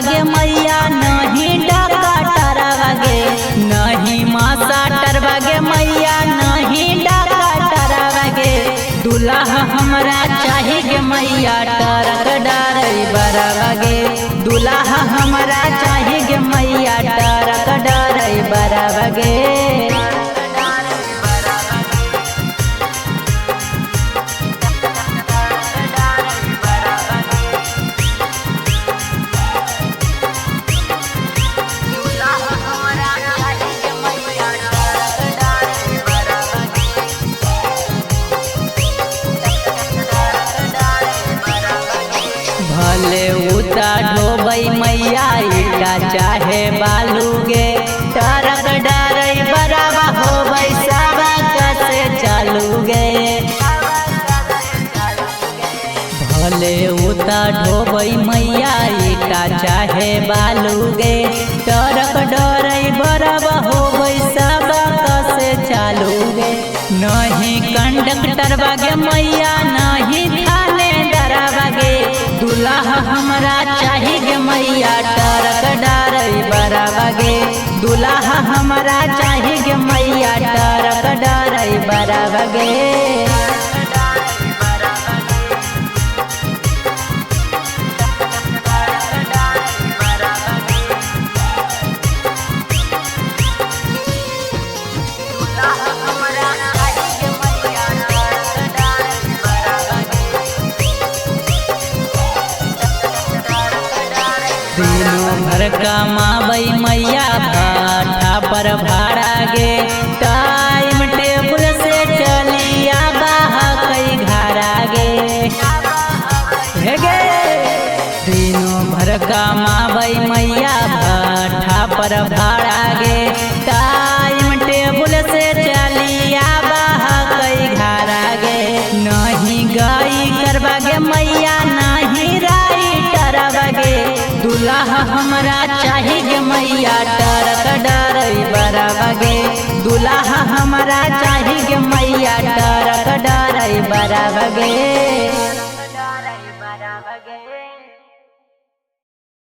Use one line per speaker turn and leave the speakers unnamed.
गे मैया नहीं डाका टरवा गे, नहीं मासा टरवा गे मैया नहीं डाका टरवा गे। दूल्हा हमरा चाही गे मैया टरक डरई बरवा गे, दूल्हा हमरा चाही गे मैया टरक डरई बरवा गे। भले उता ढोबई मैया ईटा चाहे बालू गे, टरक डरई बराबा होबई साबा कसे चालू गे। भले उता ढोबई मैया ईटा चाहे बालू गे, टरक डरई बराबा होबई साबा कसे चालू गे। नहीं कंडक्टर बागे मैया नहीं थानेदार बागे, दूल्हा हमरा चाही गे मैया टरक डरई बरवा गे, दूल्हा हमरा चाही गे मैया टरक डरई बरवा गे। दिनों भर कमाबई मैया भाठा पर भाड़ा गे, टाइम टेबल से चलिया बाहा कई घरा गे। गे दिनों भर कमाबई मैया भाठा पर भाड़ा गे, टाइम टेबल से चलिया बाहा कई घरा गे। नहीं गाई करवा गे मैया नहीं राई टरवा गे, दूल्हा हमरा चाही गे मैया टरक डरई बरवा गे, दूल्हा हमरा चाही गे मैया टरक डरई बरवा गे।